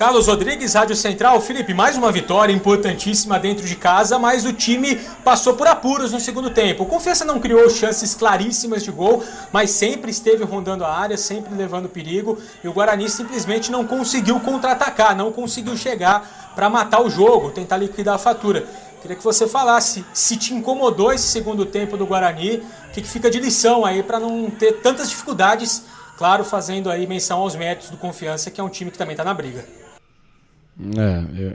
Carlos Rodrigues, Rádio Central. Felipe, mais uma vitória importantíssima dentro de casa, mas o time passou por apuros no segundo tempo. O Confiança não criou chances claríssimas de gol, mas sempre esteve rondando a área, sempre levando perigo, e o Guarani simplesmente não conseguiu contra-atacar, não conseguiu chegar para matar o jogo, tentar liquidar a fatura. Queria que você falasse se te incomodou esse segundo tempo do Guarani, o que fica de lição aí para não ter tantas dificuldades, claro, fazendo aí menção aos méritos do Confiança, que é um time que também está na briga.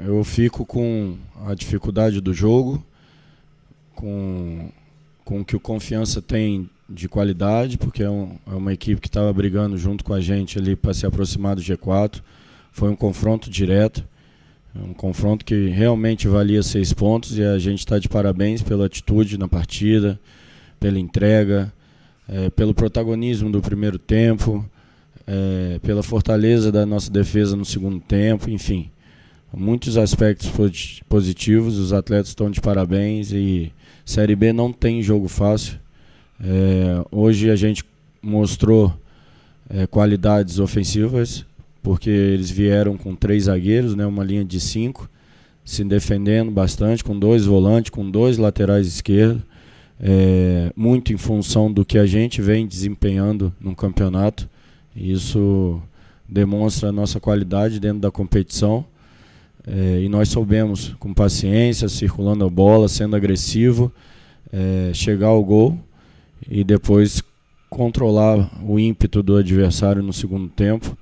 Eu fico com a dificuldade do jogo, com o que o Confiança tem de qualidade, porque é uma equipe que estava brigando junto com a gente ali para se aproximar do G4. Foi um confronto direto, um confronto que realmente valia 6 pontos, e a gente está de parabéns pela atitude na partida, pela entrega, pelo protagonismo do primeiro tempo, pela fortaleza da nossa defesa no segundo tempo, enfim. Muitos aspectos positivos, os atletas estão de parabéns, e Série B não tem jogo fácil. Hoje a gente mostrou qualidades ofensivas, porque eles vieram com 3 zagueiros, né, uma linha de 5, se defendendo bastante, com 2 volantes, com 2 laterais esquerdos, muito em função do que a gente vem desempenhando no campeonato. Isso demonstra a nossa qualidade dentro da competição. E nós soubemos, com paciência, circulando a bola, sendo agressivo, chegar ao gol e depois controlar o ímpeto do adversário no segundo tempo,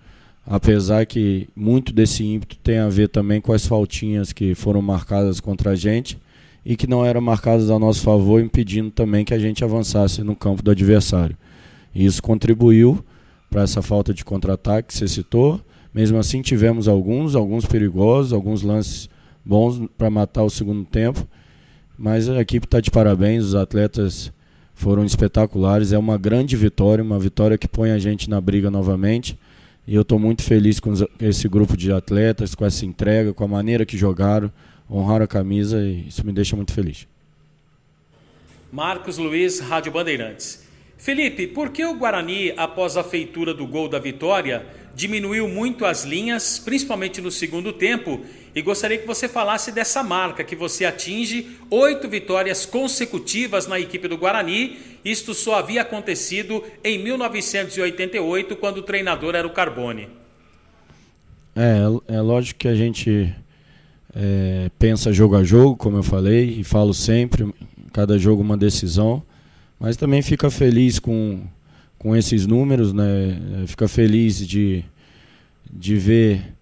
apesar que muito desse ímpeto tem a ver também com as faltinhas que foram marcadas contra a gente e que não eram marcadas a nosso favor, impedindo também que a gente avançasse no campo do adversário. E isso contribuiu para essa falta de contra-ataque que você citou. Mesmo assim, tivemos alguns perigosos, alguns lances bons para matar o segundo tempo, mas a equipe está de parabéns, os atletas foram espetaculares, é uma grande vitória, uma vitória que põe a gente na briga novamente, e eu estou muito feliz com esse grupo de atletas, com essa entrega, com a maneira que jogaram, honraram a camisa, e isso me deixa muito feliz. Marcos Luiz, Rádio Bandeirantes. Felipe, por que o Guarani, após a feitura do gol da vitória, diminuiu muito as linhas, principalmente no segundo tempo? E gostaria que você falasse dessa marca, que você atinge 8 vitórias consecutivas na equipe do Guarani. Isto só havia acontecido em 1988, quando o treinador era o Carbone. É lógico que a gente pensa jogo a jogo, como eu falei, e falo sempre, cada jogo uma decisão, mas também fica feliz com esses números, né? Fica feliz de ver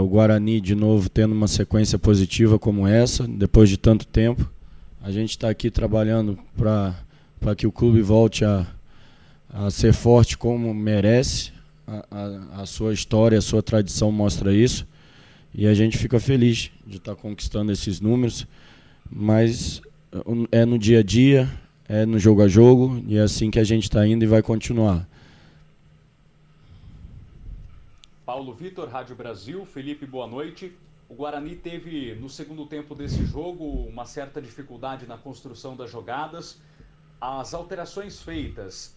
o Guarani de novo tendo uma sequência positiva como essa, depois de tanto tempo. A gente está aqui trabalhando para que o clube volte a ser forte como merece. A sua história, a sua tradição mostra isso, e a gente fica feliz de estar conquistando esses números, mas é no dia a dia, é no jogo a jogo, e é assim que a gente está indo e vai continuar. Paulo Vitor, Rádio Brasil. Felipe, boa noite. O Guarani teve, no segundo tempo desse jogo, uma certa dificuldade na construção das jogadas. As alterações feitas,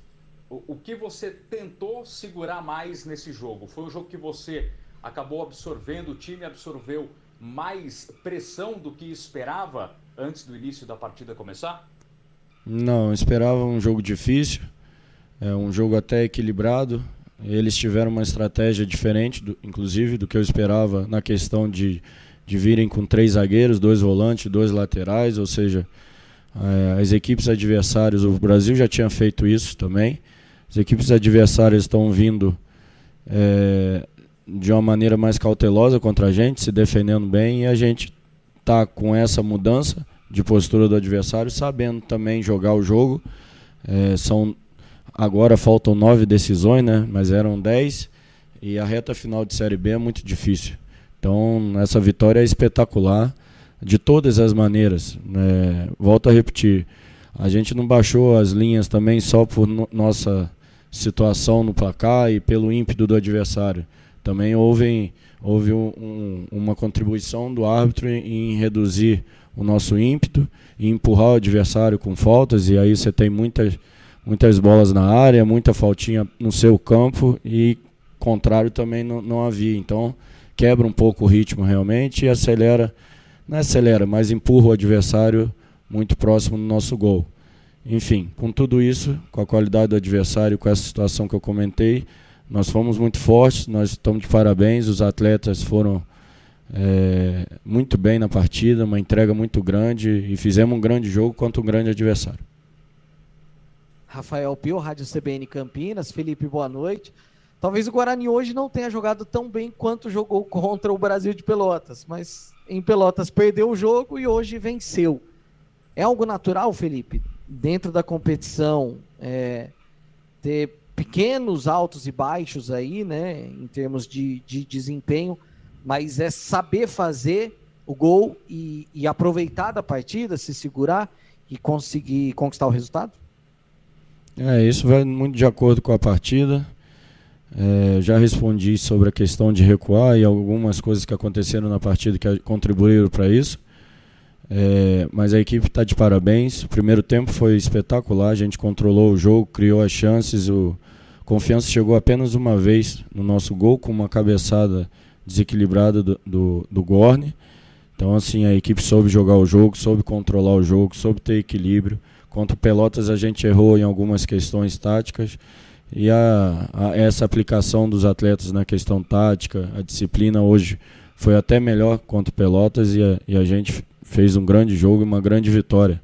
o que você tentou segurar mais nesse jogo? Foi um jogo que você acabou absorvendo, o time absorveu mais pressão do que esperava antes do início da partida começar? Não, eu esperava um jogo difícil, um jogo até equilibrado. Eles tiveram uma estratégia diferente, inclusive, do que eu esperava, na questão de virem com 3 zagueiros, 2 volantes, 2 laterais, ou seja, as equipes adversárias, o Brasil já tinha feito isso também, as equipes adversárias estão vindo de uma maneira mais cautelosa contra a gente, se defendendo bem, e a gente está com essa mudança de postura do adversário, sabendo também jogar o jogo. Agora faltam 9 decisões, né? Mas eram 10, e a reta final de Série B é muito difícil. Então, essa vitória é espetacular de todas as maneiras, né? Volto a repetir, a gente não baixou as linhas também só por nossa situação no placar e pelo ímpeto do adversário. Também houve uma contribuição do árbitro em reduzir o nosso ímpeto e empurrar o adversário com faltas, e aí você tem muitas bolas na área, muita faltinha no seu campo, e contrário também não havia. Então, quebra um pouco o ritmo realmente e não acelera, mas empurra o adversário muito próximo do nosso gol. Enfim, com tudo isso, com a qualidade do adversário, com essa situação que eu comentei, nós fomos muito fortes, nós estamos de parabéns, os atletas foram muito bem na partida, uma entrega muito grande e fizemos um grande jogo contra um grande adversário. Rafael Pio, Rádio CBN Campinas. Felipe, boa noite. Talvez o Guarani hoje não tenha jogado tão bem quanto jogou contra o Brasil de Pelotas, mas em Pelotas perdeu o jogo e hoje venceu. É algo natural, Felipe, dentro da competição, ter pequenos altos e baixos aí, né, em termos de desempenho, mas é saber fazer o gol e aproveitar da partida, se segurar e conseguir conquistar o resultado? Isso vai muito de acordo com a partida. Já respondi sobre a questão de recuar e algumas coisas que aconteceram na partida que contribuíram para isso. Mas a equipe está de parabéns. O primeiro tempo foi espetacular, a gente controlou o jogo, criou as chances. O Confiança chegou apenas uma vez no nosso gol, com uma cabeçada desequilibrada do Gorni. Então, assim, a equipe soube jogar o jogo, soube controlar o jogo, soube ter equilíbrio. Contra o Pelotas a gente errou em algumas questões táticas. E essa aplicação dos atletas na questão tática, a disciplina hoje foi até melhor contra o Pelotas e a gente fez um grande jogo e uma grande vitória.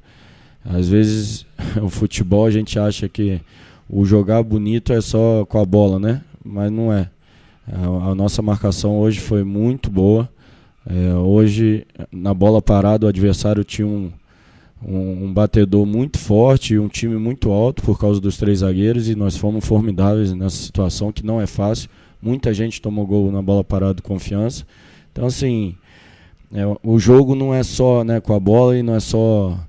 Às vezes o futebol a gente acha que o jogar bonito é só com a bola, né? Mas não é. A nossa marcação hoje foi muito boa. Hoje, na bola parada, o adversário tinha um batedor muito forte e um time muito alto por causa dos 3 zagueiros, e nós fomos formidáveis nessa situação, que não é fácil. Muita gente tomou gol na bola parada do Confiança. Então, assim, o jogo não é só, né, com a bola e não é só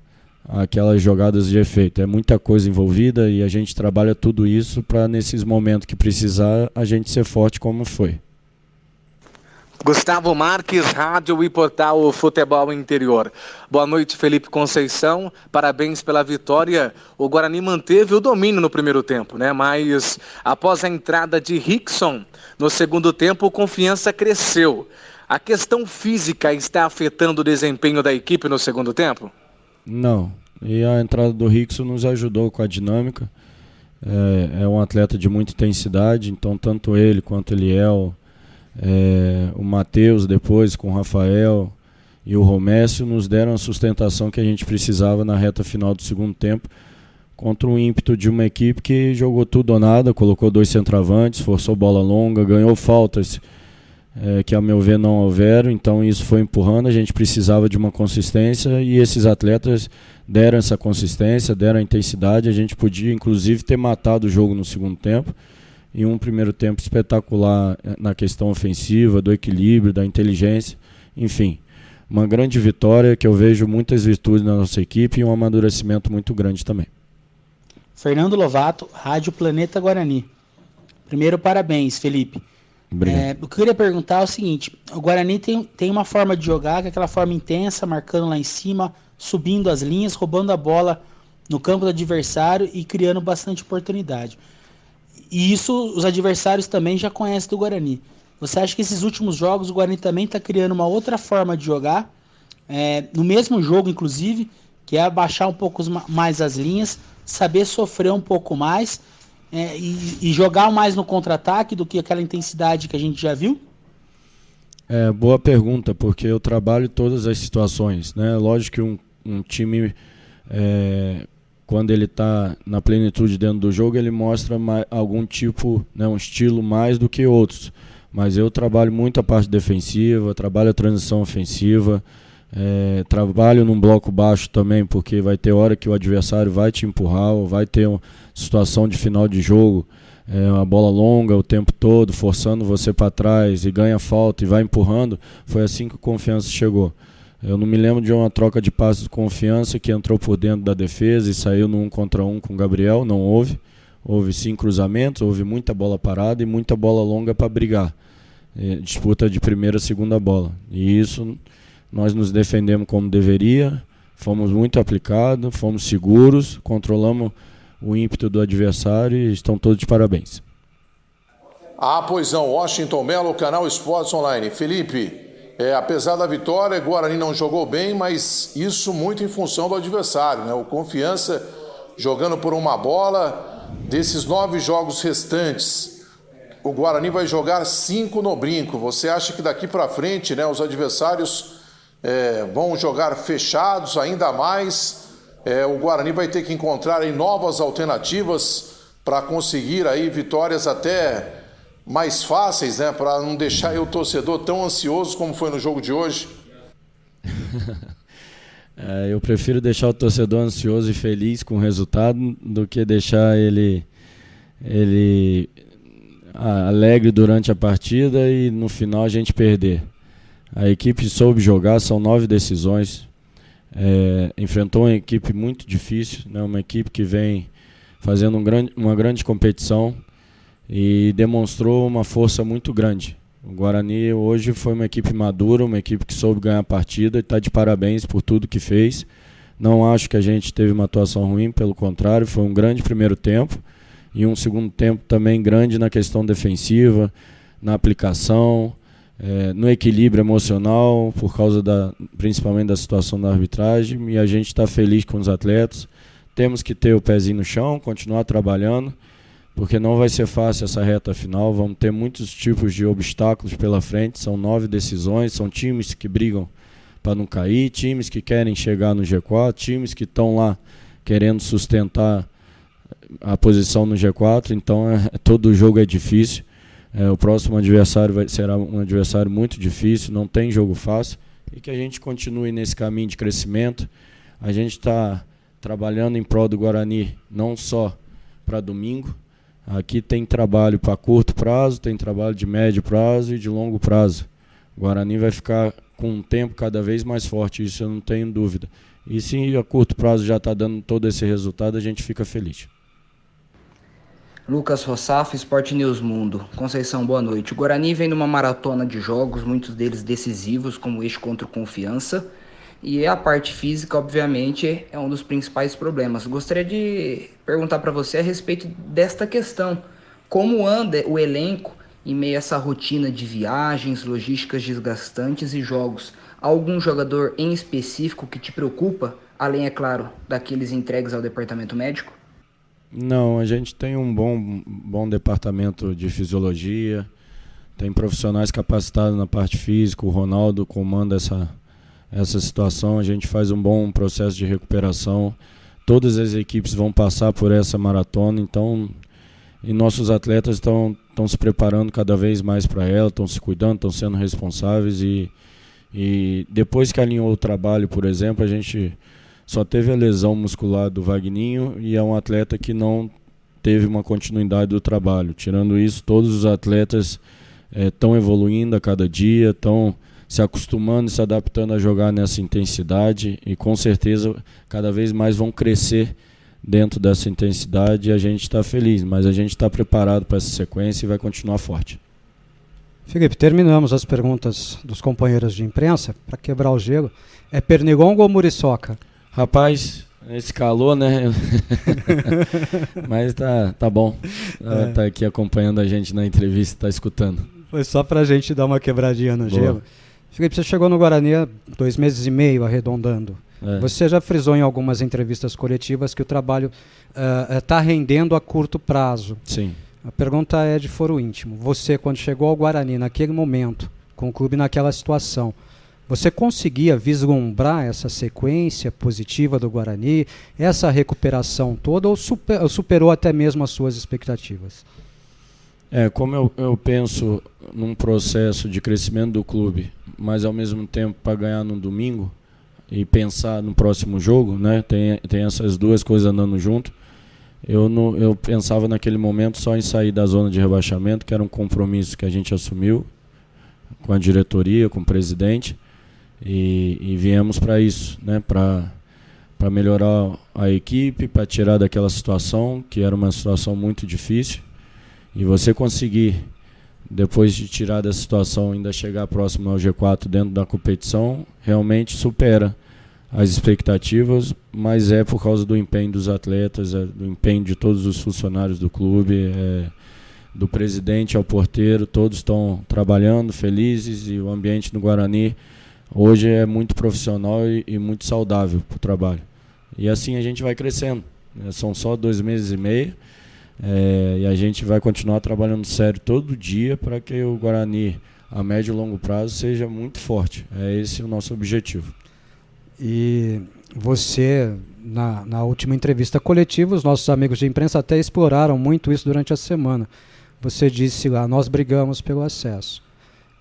aquelas jogadas de efeito. É muita coisa envolvida e a gente trabalha tudo isso para, nesses momentos que precisar, a gente ser forte como foi. Gustavo Marques, rádio e portal Futebol Interior. Boa noite, Felipe Conceição. Parabéns pela vitória. O Guarani manteve o domínio no primeiro tempo, né? Mas após a entrada de Rickson no segundo tempo, a confiança cresceu. A questão física está afetando o desempenho da equipe no segundo tempo? Não. E a entrada do Rickson nos ajudou com a dinâmica. É um atleta de muita intensidade, então tanto ele quanto o Eliel, o Matheus depois com o Rafael e o Romécio nos deram a sustentação que a gente precisava na reta final do segundo tempo, contra um ímpeto de uma equipe que jogou tudo ou nada, colocou 2 centroavantes, forçou bola longa, ganhou faltas que a meu ver não houveram, então isso foi empurrando. A gente precisava de uma consistência e esses atletas deram essa consistência, deram a intensidade. A gente podia inclusive ter matado o jogo no segundo tempo, e um primeiro tempo espetacular na questão ofensiva, do equilíbrio, da inteligência, enfim, uma grande vitória que eu vejo muitas virtudes na nossa equipe e um amadurecimento muito grande também. Fernando Lovato, Rádio Planeta Guarani. Primeiro, parabéns, Felipe. Obrigado. Eu queria perguntar o seguinte: o Guarani tem uma forma de jogar, que é aquela forma intensa, marcando lá em cima, subindo as linhas, roubando a bola no campo do adversário e criando bastante oportunidade. E isso os adversários também já conhecem do Guarani. Você acha que esses últimos jogos o Guarani também está criando uma outra forma de jogar, no mesmo jogo inclusive, que é abaixar um pouco mais as linhas, saber sofrer um pouco mais e jogar mais no contra-ataque do que aquela intensidade que a gente já viu? Boa pergunta, porque eu trabalho todas as situações, né? Lógico que um time, quando ele está na plenitude dentro do jogo, ele mostra algum tipo, né, um estilo mais do que outros. Mas eu trabalho muito a parte defensiva, trabalho a transição ofensiva, trabalho num bloco baixo também, porque vai ter hora que o adversário vai te empurrar, ou vai ter uma situação de final de jogo, uma bola longa o tempo todo, forçando você para trás e ganha falta e vai empurrando. Foi assim que o Confiança chegou. Eu não me lembro de uma troca de passes de Confiança que entrou por dentro da defesa e saiu no 1 contra 1 com o Gabriel. Não houve. Houve sim cruzamentos, houve muita bola parada e muita bola longa para brigar. Disputa de primeira e segunda bola. E isso nós nos defendemos como deveria, fomos muito aplicados, fomos seguros, controlamos o ímpeto do adversário e estão todos de parabéns. Ah, pois não, Washington Mello, Canal Esportes Online. Felipe, apesar da vitória, o Guarani não jogou bem, mas isso muito em função do adversário, né? O Confiança jogando por uma bola. Desses 9 jogos restantes, o Guarani vai jogar 5 no brinco. Você acha que daqui para frente, né, os adversários vão jogar fechados ainda mais? O Guarani vai ter que encontrar aí novas alternativas para conseguir aí vitórias até mais fáceis, né, para não deixar aí o torcedor tão ansioso como foi no jogo de hoje? Eu prefiro deixar o torcedor ansioso e feliz com o resultado do que deixar ele alegre durante a partida e no final a gente perder. A equipe soube jogar, são 9 decisões, enfrentou uma equipe muito difícil, né, uma equipe que vem fazendo uma grande competição e demonstrou uma força muito grande. O Guarani hoje foi uma equipe madura, uma equipe que soube ganhar a partida e está de parabéns por tudo que fez. Não acho que a gente teve uma atuação ruim, pelo contrário, foi um grande primeiro tempo e um segundo tempo também grande na questão defensiva, na aplicação, no equilíbrio emocional, por causa principalmente da situação da arbitragem, e a gente está feliz com os atletas. Temos que ter o pezinho no chão, continuar trabalhando, porque não vai ser fácil essa reta final, vamos ter muitos tipos de obstáculos pela frente, são 9 decisões, são times que brigam para não cair, times que querem chegar no G4, times que estão lá querendo sustentar a posição no G4, então todo jogo é difícil, o próximo adversário será um adversário muito difícil, não tem jogo fácil, e que a gente continue nesse caminho de crescimento. A gente está trabalhando em prol do Guarani, não só para domingo. Aqui tem trabalho para curto prazo, tem trabalho de médio prazo e de longo prazo. O Guarani vai ficar com um tempo cada vez mais forte, isso eu não tenho dúvida. E se a curto prazo já está dando todo esse resultado, a gente fica feliz. Lucas Rossaf, Sport News Mundo. Conceição, boa noite. O Guarani vem numa maratona de jogos, muitos deles decisivos, como este contra o Confiança. E a parte física, obviamente, é um dos principais problemas. Gostaria de perguntar para você a respeito desta questão. Como anda o elenco em meio a essa rotina de viagens, logísticas desgastantes e jogos? Há algum jogador em específico que te preocupa, além, é claro, daqueles entregues ao departamento médico? Não, a gente tem um bom departamento de fisiologia, tem profissionais capacitados na parte física, o Ronaldo comanda essa situação, a gente faz um bom processo de recuperação, todas as equipes vão passar por essa maratona, então, e nossos atletas estão se preparando cada vez mais para ela, estão se cuidando, estão sendo responsáveis e depois que alinhou o trabalho, por exemplo, a gente só teve a lesão muscular do Vagninho e é um atleta que não teve uma continuidade do trabalho. Tirando isso, todos os atletas estão evoluindo a cada dia, estão se acostumando, se adaptando a jogar nessa intensidade e com certeza cada vez mais vão crescer dentro dessa intensidade e a gente está feliz, mas a gente está preparado para essa sequência e vai continuar forte. Felipe, terminamos as perguntas dos companheiros de imprensa para quebrar o gelo. É Pernigongo ou Muriçoca? Rapaz, esse calor, né? Mas tá bom. Tá aqui acompanhando a gente na entrevista, tá escutando. Foi só pra gente dar uma quebradinha no gelo. Felipe, você chegou no Guarani há 2 meses e meio, arredondando. Você já frisou em algumas entrevistas coletivas que o trabalho está rendendo a curto prazo. Sim. A pergunta é de foro íntimo. Você, quando chegou ao Guarani, naquele momento, com o clube naquela situação, você conseguia vislumbrar essa sequência positiva do Guarani, essa recuperação toda, ou superou até mesmo as suas expectativas? Como eu penso num processo de crescimento do clube, mas ao mesmo tempo para ganhar no domingo e pensar no próximo jogo, né? Tem essas duas coisas andando junto. Eu pensava naquele momento só em sair da zona de rebaixamento, que era um compromisso que a gente assumiu com a diretoria, com o presidente. E viemos para isso, né? Para melhorar a equipe, para tirar daquela situação, que era uma situação muito difícil. E você conseguir, depois de tirar dessa situação, ainda chegar próximo ao G4 dentro da competição, realmente supera as expectativas, mas por causa do empenho dos atletas, do empenho de todos os funcionários do clube. do presidente ao porteiro, todos estão trabalhando, felizes, e o ambiente no Guarani hoje é muito profissional e muito saudável para o trabalho. E assim a gente vai crescendo. São só 2 meses e meio, e a gente vai continuar trabalhando sério todo dia para que o Guarani, a médio e longo prazo, seja muito forte. É esse o nosso objetivo. E você, na última entrevista coletiva, os nossos amigos de imprensa até exploraram muito isso durante a semana. Você disse lá, nós brigamos pelo acesso.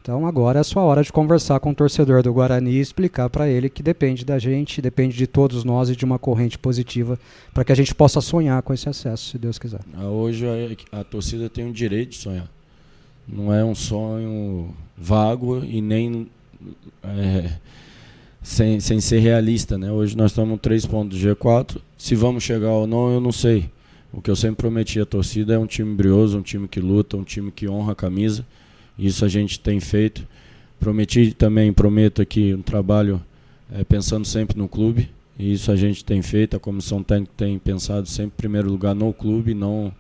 Então agora é a sua hora de conversar com o torcedor do Guarani e explicar para ele que depende da gente, depende de todos nós e de uma corrente positiva para que a gente possa sonhar com esse acesso, se Deus quiser. Hoje a torcida tem o direito de sonhar. Não é um sonho vago e nem sem ser realista, né? Hoje nós estamos 3 pontos do G4. Se vamos chegar ou não, eu não sei. O que eu sempre prometi à torcida é um time brioso, um time que luta, um time que honra a camisa. Isso a gente tem feito. Prometo aqui um trabalho pensando sempre no clube. E isso a gente tem feito. A comissão técnica tem pensado sempre em primeiro lugar no clube, não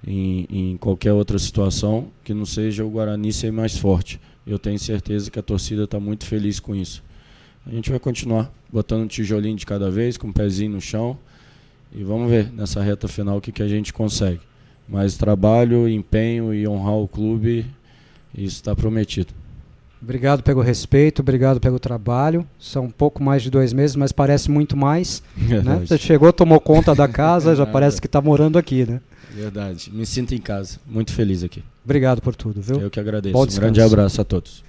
em qualquer outra situação que não seja o Guarani ser mais forte. Eu tenho certeza que a torcida está muito feliz com isso. A gente vai continuar botando um tijolinho de cada vez, com o pezinho no chão. E vamos ver nessa reta final o que a gente consegue. Mas trabalho, empenho e honrar o clube, isso está prometido. Obrigado pelo respeito, obrigado pelo trabalho. São um pouco mais de 2 meses, mas parece muito mais. Né? Você chegou, tomou conta da casa, já parece que está morando aqui, né? Verdade. Me sinto em casa. Muito feliz aqui. Obrigado por tudo, viu? Eu que agradeço. Um grande abraço a todos.